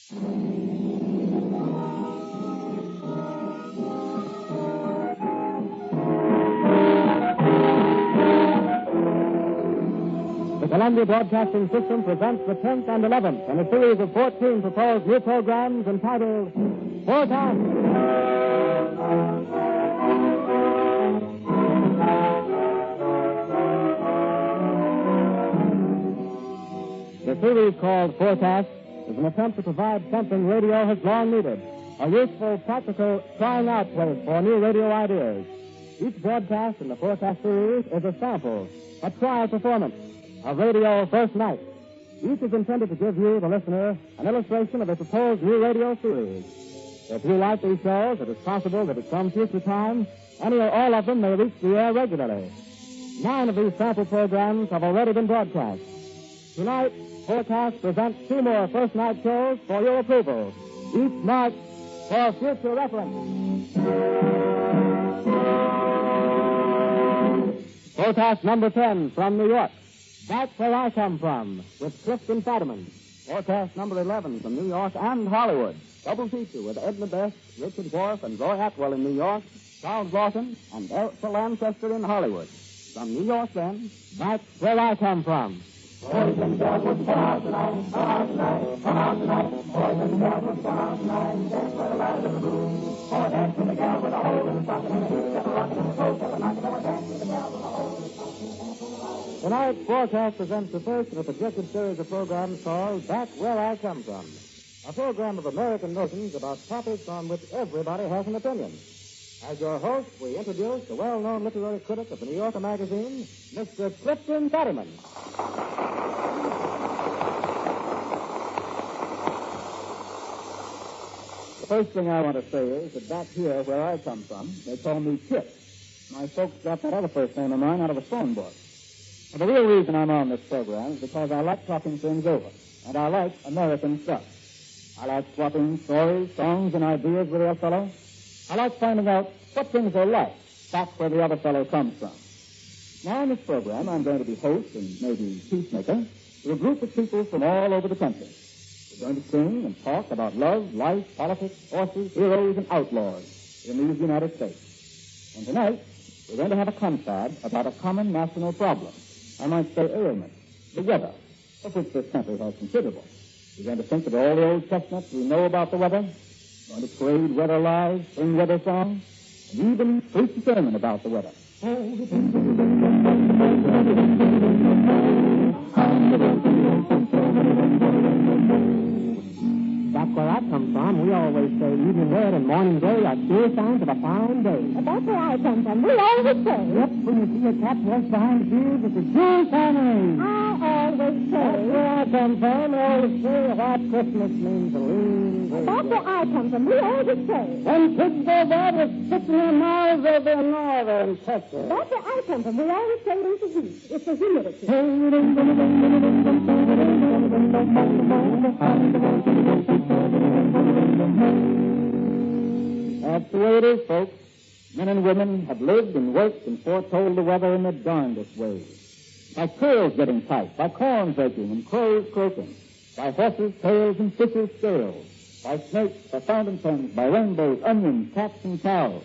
The Columbia Broadcasting System presents the 10th and 11th in a series of 14 proposed new programs entitled Forecast. The series called Forecast is an attempt to provide something radio has long needed, a useful, practical, trying out place for new radio ideas. Each broadcast in the Forecast series is a sample, a trial performance, a radio first night. Each is intended to give you, the listener, an illustration of a proposed new radio series. If you like these shows, it is possible that at some future time, any or all of them may reach the air regularly. 9 of these sample programs have already been broadcast. Tonight, Forecast presents 2 more first night shows for your approval, each marked for future reference. Forecast number 10 from New York. That's Where I Come From, with Clifton Fadiman. Forecast number 11 from New York and Hollywood. Double feature with Edna Best, Richard Worf, and Roy Atwell in New York, Charles Lawson, and Elsa Lanchester in Hollywood. From New York, then, that's Where I Come From. Boys and girls would come out tonight, come out tonight, come out tonight. Boys and girls would come out tonight, dance for the lad in the room. Or dance with the gal with a hole in the socket and a heel, step a rockin' and a toe, step a knockin' or dance with the gal with a hole in the socket. Tonight's Forecast presents the first in a projected series of programs called Back Where I Come From, a program of American notions about topics on which everybody has an opinion. As your host, we introduce the well-known literary critic of the New Yorker magazine, Mr. Clifton Fadiman. The first thing I want to say is that back here where I come from, they call me Kit. My folks got that other first name of mine out of a phone book. Well, the real reason I'm on this program is because I like talking things over, and I like American stuff. I like swapping stories, songs, and ideas with the other fellow. I like finding out what things are like back where the other fellow comes from. Now, in this program, I'm going to be host and maybe peacemaker to a group of people from all over the country. We're going to sing and talk about love, life, politics, horses, heroes, and outlaws in these United States. And tonight, we're going to have a confab about a common national problem. I might say ailment, the weather, of which this country has considerable. We're going to think of all the old chestnuts we know about the weather. We're going to trade weather lies, sing weather songs, and even preach a sermon about the weather. Back where I come from, we always say evening red and morning gray are sure signs of a fine day. That's where I come from. We always say. Yep, when you see a cat walk behind the trees, it's a sure sign of rain. I always say. That's where I come from. We always say a white Christmas means a lean gray. That's where I come from. We always say. When kids go bad with sticking their mouths over in northern Texas. That's where I come from. We always say it is the heat. It's the humidity. That's the way it is, folks. Men and women have lived and worked and foretold the weather in the darndest ways. By quills getting tight, by corn breaking and crows croaking, by horses' tails and fishes' scales, by snakes, by fountain pens, by rainbows, onions, cats, and cows.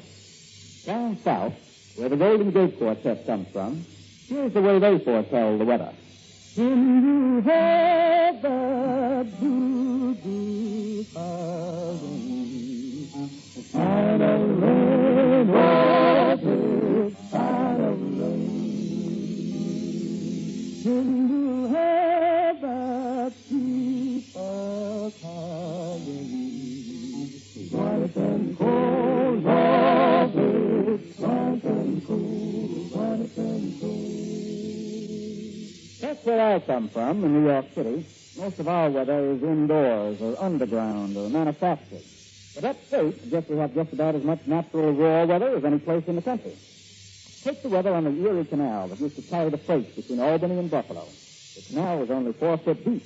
Down south, where the Golden Gate Quartet comes from, here's the way they foretell the weather. When you heard the doo-doo hurrying, sign of rain, was it sign of rain? When you heard the people crying, white and cold, was it white and cold, white and cold? That's where I come from, in New York City. Most of our weather is indoors or underground or manufactured. But upstate, I guess we have just about as much natural raw weather as any place in the country. Take the weather on the Erie Canal that used to carry the freight between Albany and Buffalo. The canal was only 4 foot deep.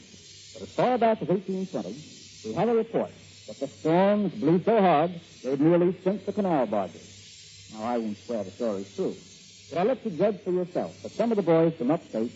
But as far back as 1820, we have a report that the storms blew so hard they'd nearly sink the canal barges. Now, I won't swear the story's true, but I'll let you judge for yourself that some of the boys from upstate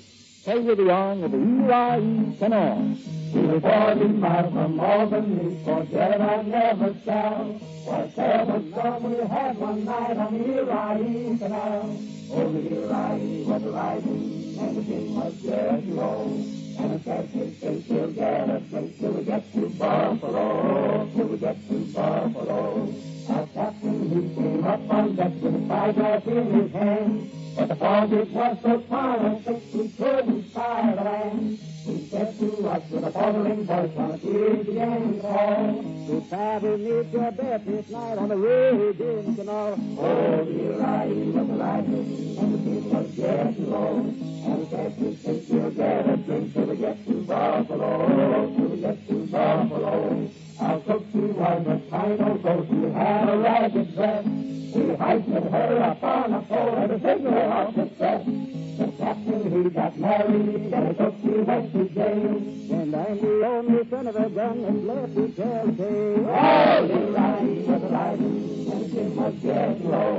Say with the on with the E-Y-E canal. We were 40 miles from Albany, forget I never shall. What there was fun we had one night on the Erie Canal. Oh, the Erie was rising, and the king was there to roll. And the captain said, we'll get a drink till we get to Buffalo, till we get to Buffalo. Our captain, he came up on deck with a cigar in his hand. But the fog, it was so fine and thick, we couldn't spy the land. He said to us with a faltering voice on a tear began to fall. You probably need your bed this night on the raging canal. Oh, dear, I was rising, and the king was there to roll. And the captain said, we'll get a drink till we get to Buffalo, till we get to Buffalo. Our cook, she was a fine old ghost, she had a ragged dress. We hoisted her up on a pole and a signal of distress. The captain, he got married, and the cook, she went to jail. And I'm the only son of a gun that's left to tell tale. Oh, the ride was riding, and the king was getting low.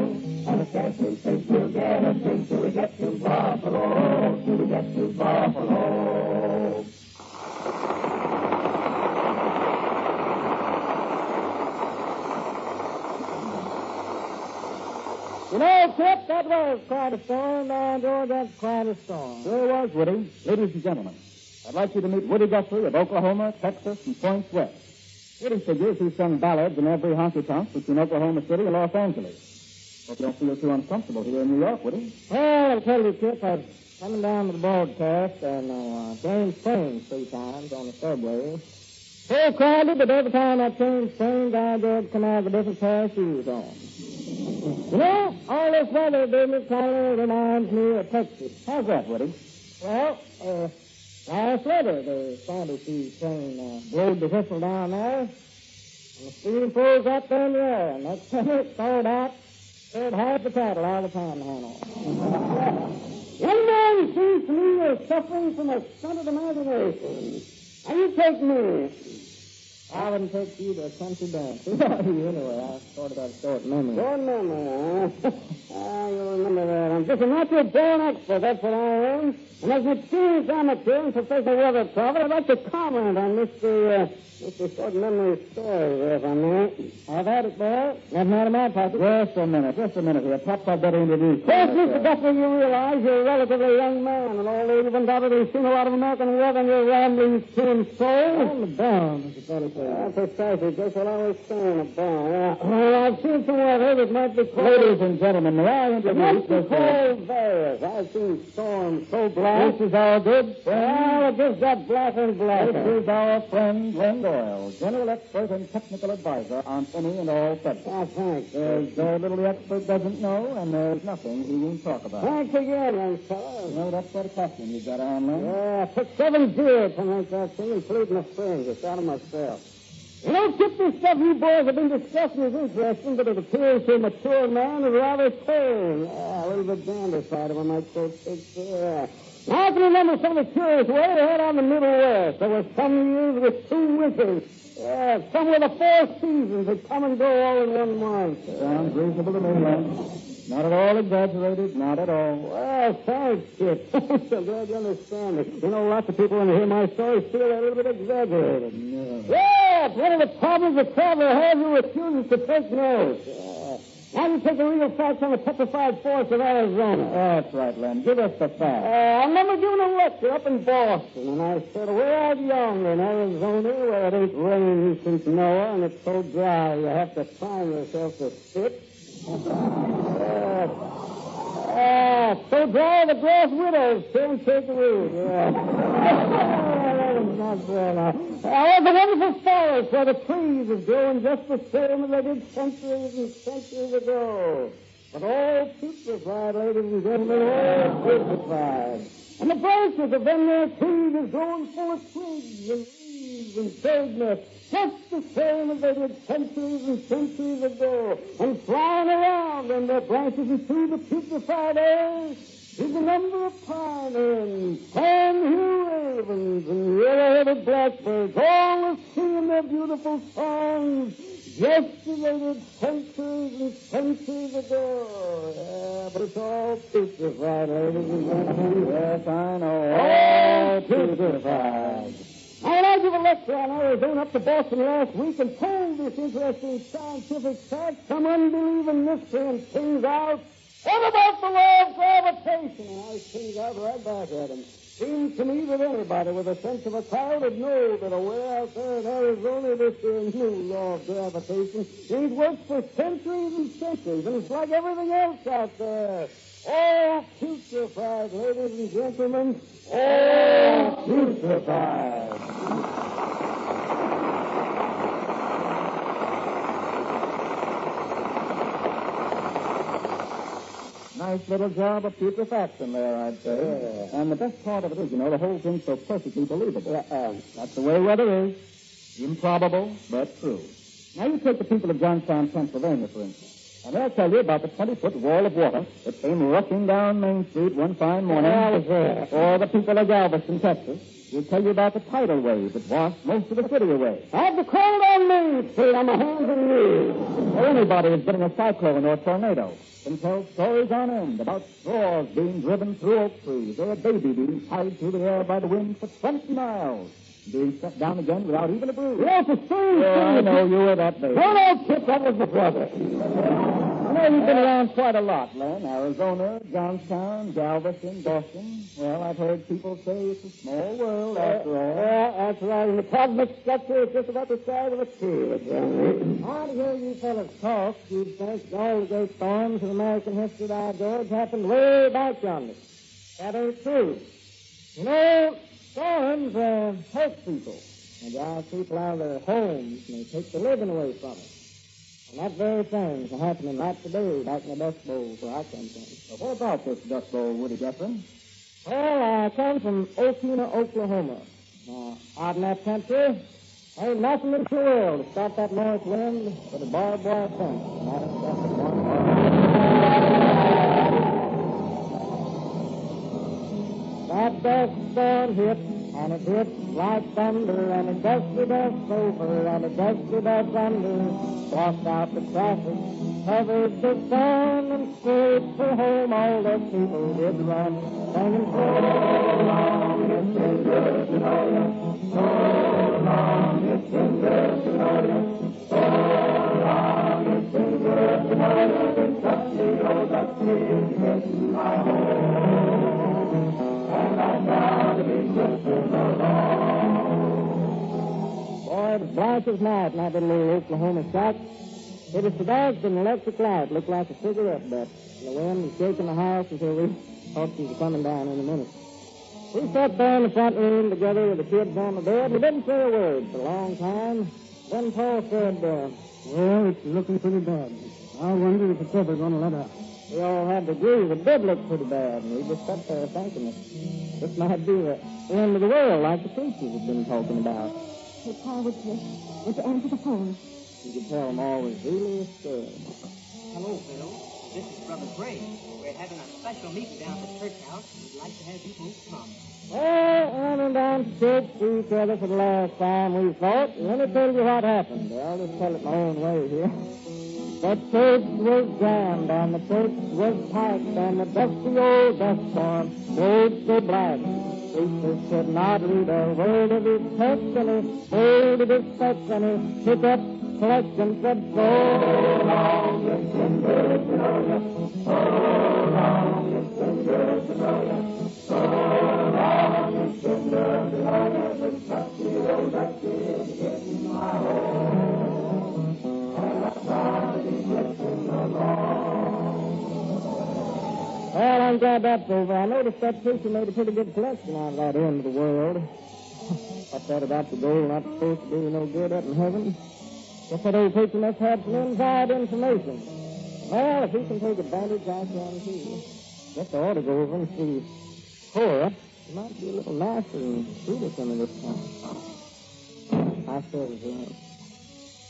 And the captain said, we'll get a drink till we get to Buffalo, till we get to Buffalo. You know, Kip, that was quite a storm, and George, that's quite a storm. Sure was, Woody. Ladies and gentlemen, I'd like you to meet Woody Guthrie of Oklahoma, Texas, and Points West. Woody figures he's sung ballads in every honky-tonk between Oklahoma City and Los Angeles. Hope you don't feel too uncomfortable here in New York, Woody. Well, I'll tell you, Kip, I was coming down to the broadcast and changed trains 3 times on the subway. So crowded, but every time I changed trains, I did come out with a different pair of shoes on. You know, all this weather business kind of reminds me of Texas. How's that, Woody? Well, last winter, the Sandy Sea train blowed the whistle down there, and the steam froze up there in the air, and next time it thawed out, stirred half the cattle out of the panhandle. Young man seems to me you're suffering from a stunted imagination. Now, you take me. I wouldn't take you to a country dance. Anyway, I sort of got a short memory. Short memory, huh? You remember that. I'm just a natural born expert, that's what I am. And as an experienced amateur and professional weather prophet, I'd like to comment on Mr. Short Memory's story, if I may. I've had it, boy. That's not in my pocket. Just a minute here. Perhaps I'd better introduce you. Yes, Mr. Guthrie, you realize you're a relatively young man, and although you've undoubtedly seen a lot of American weather in your ramblings to and fro. On the barn, Mr. Butterfield. Precisely, just what I was saying, a barn. Yeah. Well, I've seen some weather that might be called... Ladies and gentlemen, may I introduce It might be called various. I've seen storms so black. This is our good friend. Well, it just got blacker and blacker. This is our friend, Glenn Doyle, general expert and technical advisor on any and all subjects. Oh, thanks. There's very little the expert doesn't know, and there's nothing he won't talk about. Thanks again, young fellow. You know, that's quite a costume you've got on, man. Yeah, I took 7 years to make that thing, including the springs. It's out of myself. You know, Kip, this stuff you boys have been discussing is interesting, but it appears to a mature man is rather tame. Yeah, a little bit dandified, if I might so speak. Yeah. Now, I can remember some of the curious way they had on the Middle West. There were some years with 2 winters. Yeah, some with the 4 seasons that come and go all in one month. Sounds reasonable to me, man. Not at all exaggerated, not at all. Well, thanks, Kip. I'm so glad you understand it. You know, lots of people when they hear my stories feel they're a little bit exaggerated. Yeah, it's one of the problems a traveler has who refuses to take notes. Now you take the real facts on the petrified forests of Arizona. That's right, Len. Give us the facts. I remember giving a lecture up in Boston, and I said, way out yonder in Arizona, where it ain't rained since Noah, and it's so dry you have to time yourself to spit. So dry the grass widows can't take the root. Yeah. That was not fair now. Oh, the wonderful forest where the trees is growing just the same as they did centuries and centuries ago. But all putrefied, ladies and gentlemen, all putrefied. And the branches of them there trees is growing full of twigs and leaves and birdnest, just the same as they did centuries and centuries ago. And flying around on their branches and through the putrefied air is a number of pine hens, tan-hill ravens, and yellow-headed blackbirds, all singing their beautiful songs Estimated centuries and centuries ago. Yeah, but it's all putrefied, ladies and gentlemen. Yes, I know. All putrefied. When I give a lecture on Arizona up to Boston last week and told this interesting scientific fact, some unbelieving mystery things out. What about the law of gravitation? And I things out right back at him. Seems to me that anybody with a sense of a crowd would know that away out there in Arizona, this new law of gravitation ain't worked for centuries and centuries, and it's like everything else out there. All putrefied, ladies and gentlemen. All putrefied. Nice little job of putrefaction there, I'd say. Yeah. And the best part of it is, the whole thing's so perfectly believable. That's the way weather is. Improbable, but true. Now, you take the people of Johnstown, Pennsylvania, for instance, and they'll tell you about the 20-foot wall of water that came rushing down Main Street one fine morning. Or the people of Galveston, Texas. They'll tell you about the tidal wave that washed most of the city away. Have the cold on Main Street on my hands and knees. Or anybody who's been in a cyclone or a tornado can tell stories on end about straws being driven through oak trees or a baby being carried through the air by the wind for 20 miles, being set down again without even a bruise. Yes, it's true. I know you were that baby. No, Chip, that was my brother. You've been around quite a lot, Len. Arizona, Johnstown, Galveston, Boston. Well, I've heard people say it's a small world after all. Yeah, that's right. And the cosmic structure is just about the size of a tree. I'd hear you fellas talk. You'd think all the great storms in American history that I George happened way back yonder. That ain't true. Storms hurt people. They drive people out of their homes and they take their living away from them. And that very thing's happening right today back in the Dust Bowl where I come from. So what about this Dust Bowl, Woody Guthrie? Well, I come from Okina, Oklahoma. Now, out in that country, ain't nothing in the world to stop that north wind but a barbed wire fence. And that'll stop the barbed wire. That dust storm hit, and it hit like thunder, and it dusted us over, and it dusted us under. Washed out the traffic, covered the sun, and straight for home all the people did run, singing, so long, it's been good to know you. So long, it's been good to know you. So long, it's been good to know you. This dusty old dusty is getting my home, and I'm proud to be Christmas alone. Boy, it was bright as night in that little Oklahoma shack. It was so dark that an electric light looked like a cigarette butt. The wind was shaking the house until we thought she was coming down in a minute. We sat there in the front room together with the kids on the bed. We didn't say a word for a long time. Then Paul said, well, it's looking pretty bad. I wonder if it's ever going to let up. We all had to agree. It did look pretty bad, and we just sat there thinking it. This might be the end of the world like the preachers have been talking about. Hey, Paul, would you answer the phone? You could tell them all was really scared. Hello, Phil. This is Brother Gray. We're having a special meeting down at the church house. We'd like to have you folks come. Well, I went down to church to each other for the last time we fought. Let me tell you what happened. I'll just tell it my own way here. The church was jammed, and the church was packed, and the dusty old dust storm rode so black. Preachers could not read a word of his text, and he folded his text, and he took up collection, said, so long, it's been good to know you. So long, it's been good to know you. So long, it's been good to know you. This dusty old dusty is getting my home, and I'm proud to be listening along. Well, I'm glad that's over. I noticed that preacher made a pretty good collection out of that end of the world. What's that about the gold not supposed to do you no good up in heaven? Guess that old preacher must have some inside information. Well, if he can take advantage, I can too. Guess I ought to go over and see Cora. She might be a little nicer and sweeter to me this time. I says,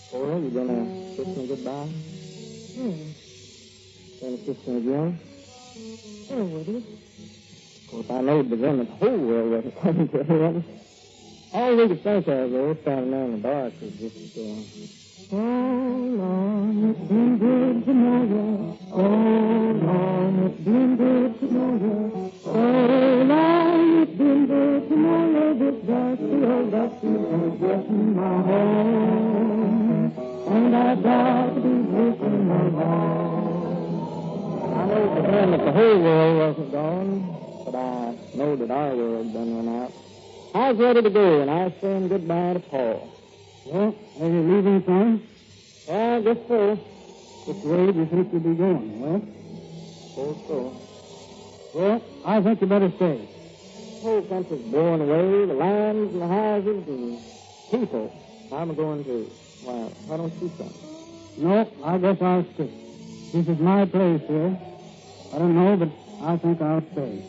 Cora, you gonna kiss me goodbye? Gonna kiss me again? Oh, Woody. Of course, I know the them at the whole world was coming to him. All we could think of, though, standing there in the dark, was just, so long, it's been good to know you. So long, it's been good to know you. So long, it's been good to know you. This dusty old dusty is getting my home. And I've got to be missing along. I know for them that the whole world wasn't gone, but I know that our world done run out. I was ready to go, and I was saying goodbye to Paul. Well, are you leaving, son? Yeah, I guess so. Which way do you think you'll be going, West? So. Well, I think you better stay. The whole country's blowing away, the lands and the houses and people. I'm going to. Well, why don't you come? No, I guess I'll stay. This is my place here. I don't know, but I think I'll stay.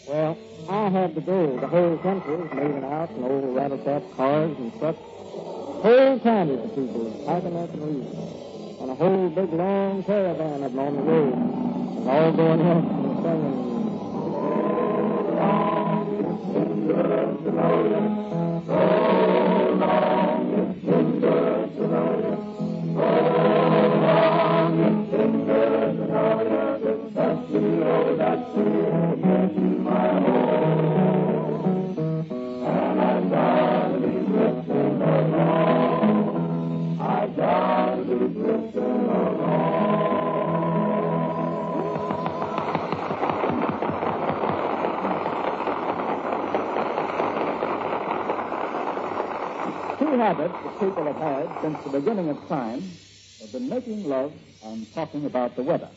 Well, I had to go. The whole country is moving out in old rattle-trap cars and trucks. Whole counties of people packing up and leaving. And a whole big long caravan of them on the road. And all going up and singing. Two habits that people have had since the beginning of time have been making love and talking about the weather.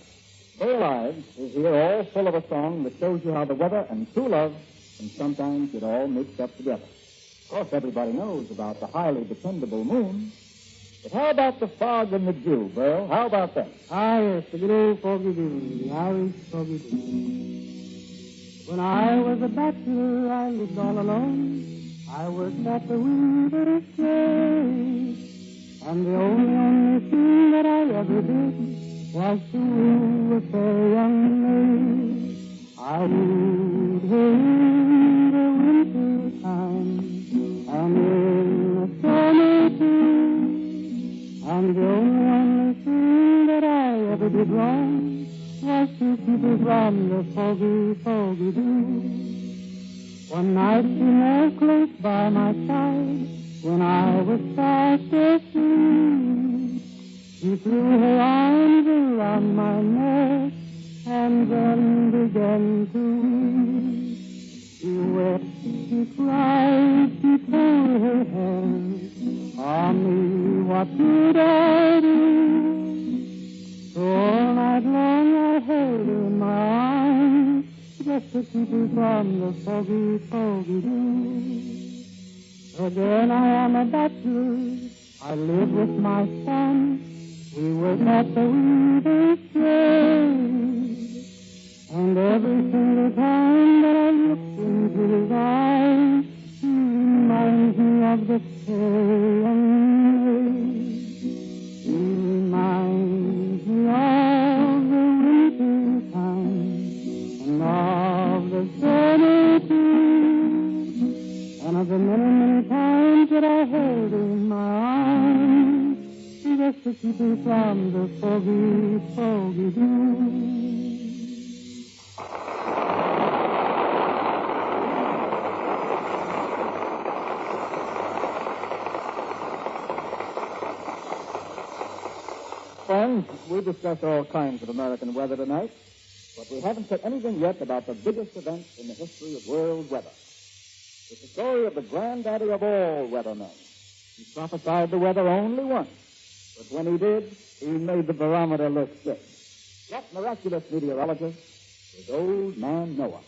Their lives is here all full of a song that shows you how the weather and true love can sometimes get all mixed up together. Of course, everybody knows about the highly dependable moon. But how about the fog and the dew, Burl? How about that? Ah, yes, the good old foggy dew, the Irish foggy dew. When I was a bachelor, I lived all alone. I worked at the Weaver's place, and the only thing that I ever did was to woo a fair young maid. I wooed her in the winter time, and in the summer too, and the only thing that I ever did wrong was to keep her from the foggy, foggy dew. One night she lay close by my side when I was fast asleep. She threw her arms around my neck and then began to weep. She wept, she cried, she tore her hair. Ah, me, what could I do? So all night long I held her in my arms, just to keep her from the foggy, foggy dew. Again I am a bachelor, I live with my son. We work at the Weaver's trade, and every single time that I look into his eyes, he reminds me of the fair young maid. He reminds me of the winter time, and of the summer too, and of the many, many times that I held her in my arms, just to keep her from the foggy, foggy dew. Friends, we discussed all kinds of American weather tonight, but we haven't said anything yet about the biggest event in the history of world weather. It's the story of the granddaddy of all weathermen. He prophesied the weather only once, but when he did, he made the barometer look sick. That miraculous meteorologist was old man Noah.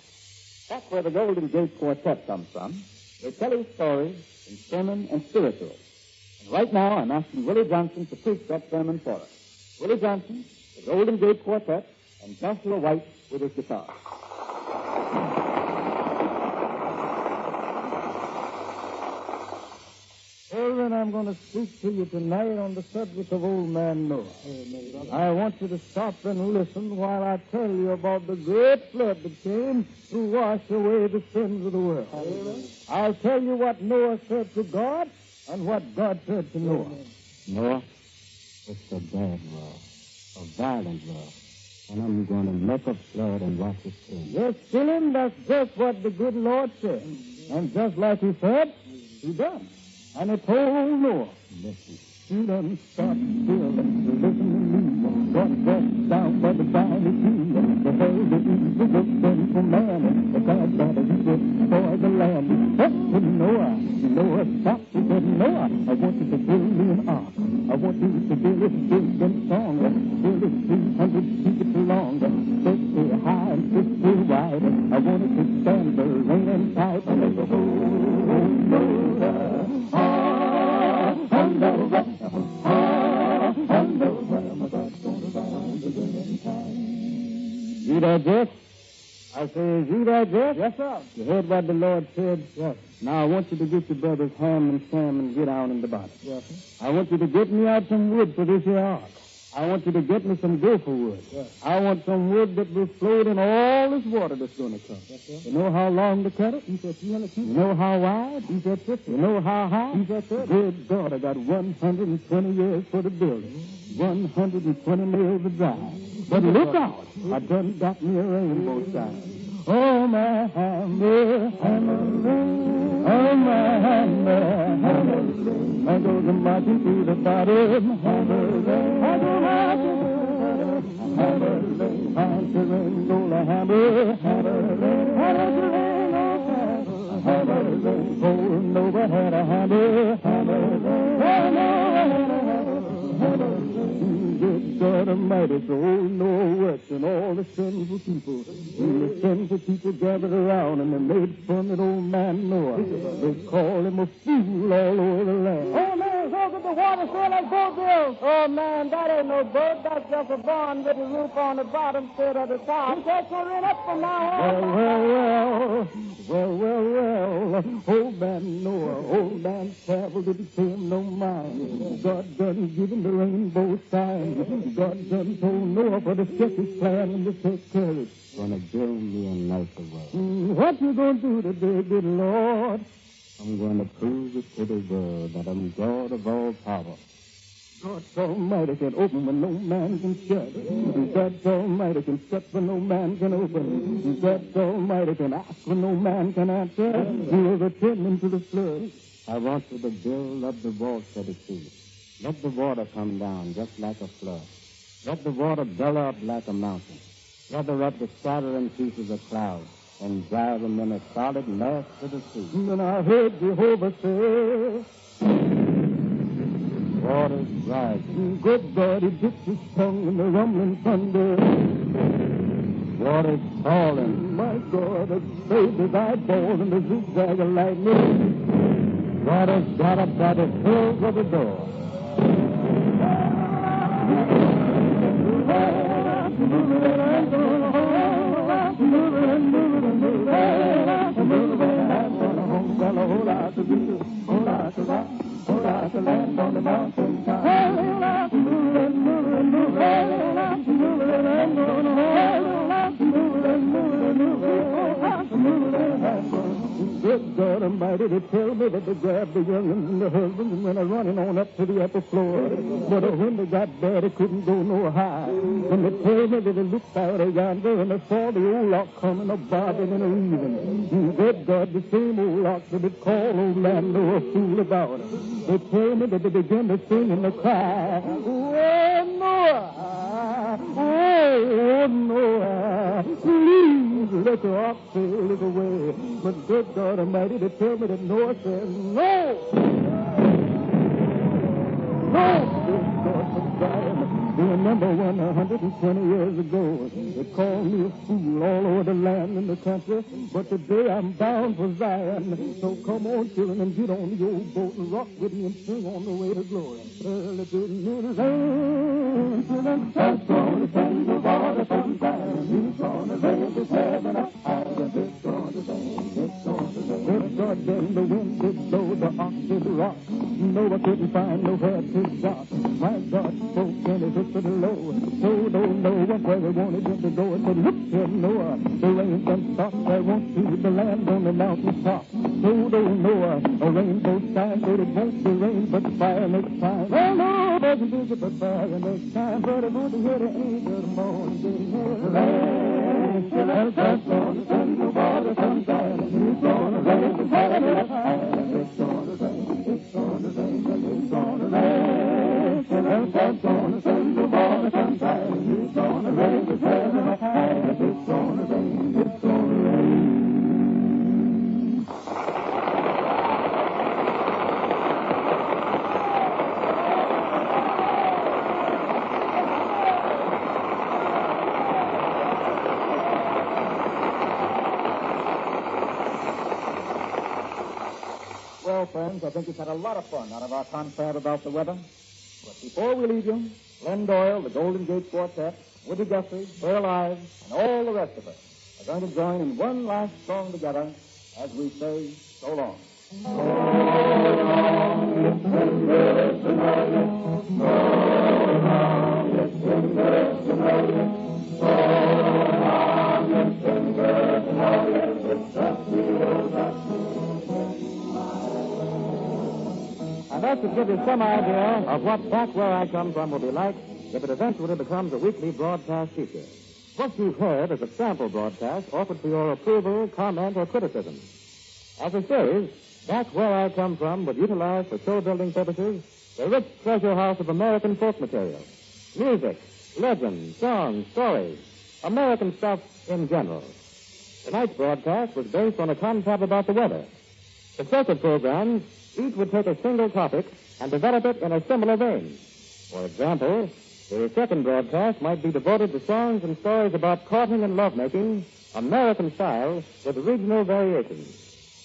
That's where the Golden Gate Quartet comes from. They tell his stories in sermon and spiritual. And right now, I'm asking Willie Johnson to preach that sermon for us. Willie Johnson, the Golden Gate Quartet, and Joshua White with his guitar. Well, then I'm going to speak to you tonight on the subject of old man Noah. I want you to stop and listen while I tell you about the great flood that came to wash away the sins of the world. I'll tell you what Noah said to God and what God said to Noah. Noah, It's a bad world, a violent world. And I'm going to make up blood and wash it clean. Yes, Philip, that's just what the good Lord said. And just like he said, he done. And he told Noah, Listen. you done stop still and listen to me. God walks down by the vine tree. The hell the evil was done for man. And the God that he destroy the land. He said to Noah, stop. He said, Noah, I want you to build me an ark. I want you to build it big and strong. Build it 300 feet long. 50 high and 50 wide. I want it to stand the rain and tide. And there's a whole Noah. And the rest. You there, Jeff? I say, is you there, Jeff? Yes, sir. You heard what the Lord said? Yes. Now, I want you to get your brothers Ham and Sam and get out in the bottom. Yes, sir. I want you to get me out some wood for this here ark. I want you to get me some gopher wood. Yes. I want some wood that will float in all this water that's going to come. Yes, sir. You know how long to cut it? He said 300 feet. You know how wide? He said 50. You know how high? He said 30. Good God, I got 120 years for the building. 120 nails to drive. But look out, I done got me a rainbow sign. Oh, my hammer, hammer, oh, my hammer, hammer. I go to marching to the bottom, hammer, I go marching, hammer, I'm the rainbow, the hammer, hammer, I don't the rainbow, hammer, oh, nobody had a hammer, hammer, good God Almighty, so old Noah worked and all the sinful people. And the sinful people gathered around and they made fun of old man Noah. They called him a fool all over the land. Oh, man, look at the water still like boat bills. Oh, man, that ain't no boat. That's just a barn with a roof on the bottom instead of the top. That's what we're up from now on. Well. Old man Noah, old man travel didn't pay him no mind. God done give him the rainbow sign. God done told Noah for the check his plan and to take care of it. Gonna build me a nicer world. What you gonna do today, good Lord? I'm going to prove it to the world that I'm God of all power. God Almighty can open when no man can shut. God Almighty can shut when no man can open. God Almighty can ask when no man can answer. He will return into the flood. I want you to build up the vaults of the sea. Let the water come down just like a flood. Let the water bellow up like a mountain. Gather up the scattering pieces of clouds and drive them in a solid mass to the sea. And I heard Jehovah say, Water's rising. good God, he dipped his tongue in the rumbling thunder. Water's falling. My God, it saved his eyeballs in the zigzag of lightning. Water's got up by the hills of the door. Land on the mountain top. Good God Almighty, they tell me that they grabbed the young'uns and the husbands and went running on up to the upper floor. But when they got there, they couldn't go no high. And they tell me that they looked out of yonder and they saw the old lock coming a bobbing and a weaving. Good God, the same old lock that they called old man Noah a fool about. They tell me that they began to sing and to cry, oh, Noah! Oh, Noah! Please let your ox sail it away. But good God Almighty, they tell me that Noah said, no! Do you remember when 120 years ago they called me a fool all over the land and the country? But today I'm bound for Zion. So come on, children, and get on the old boat and rock with me and sing on the way to glory. Early to the land, children, that's going to send the water from Zion. He's going to raise his heaven up high, and it's going to rain, it's going to rain. Good God, then the wind did blow, the ox did rock. Noah couldn't find nowhere to drop. My God spoke and he whispered low. So don't know where they wanted him to go. It said, look here, Noah, the rain done stopped. I won't see the land on the mountain top. So don't Noah, a rainbow sign, but it won't be rain but fire next time. Well, nobody wasn't busy but by the next time, but I want to hear the angel moan, getting here the rain. It's gonna send the water sunshine, it's gonna rain, it's gonna rain, it's gonna rain, it's gonna rain, it's gonna rain. It's gonna send the water sunshine, it's gonna rain, it's gonna rain, it's gonna rain, it's gonna rain. Well, friends, I think you've had a lot of fun out of our confab about the weather. But before we leave you, Glenn Doyle, the Golden Gate Quartet, Woody Guthrie, Burl Ives, and all the rest of us are going to join in one last song together as we say so long. So long, it's been good to know you. So long, it's been good to know you. So long, it's been good to know you. It's just And that should give you some idea of what Back Where I Come From will be like if it eventually becomes a weekly broadcast feature. What you've heard is a sample broadcast offered for your approval, comment, or criticism. As a series, Back Where I Come From would utilize for show-building purposes the rich treasure house of American folk material. Music, legends, songs, stories, American stuff in general. Tonight's broadcast was based on a confab about the weather. Successive programs each would take a single topic and develop it in a similar vein. For example, the second broadcast might be devoted to songs and stories about courting and lovemaking, American style, with regional variations.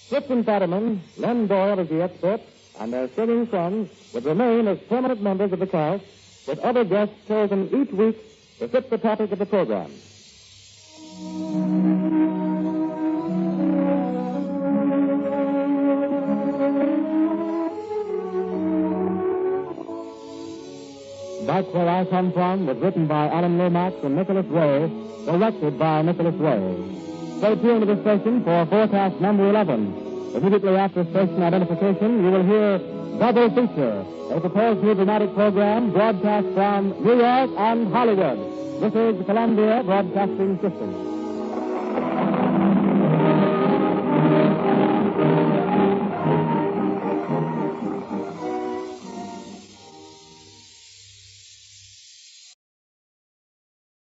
Clifton Fetterman, Len Doyle as the expert, and their singing friends would remain as permanent members of the cast, with other guests chosen each week to fit the topic of the program. Back Where I Come From was written by Alan Lomax and Nicholas Ray, directed by Nicholas Ray. Stay tuned to the station for forecast number 11. Immediately after station identification, you will hear Double Feature, a proposed new dramatic program broadcast from New York and Hollywood. This is the Columbia Broadcasting System.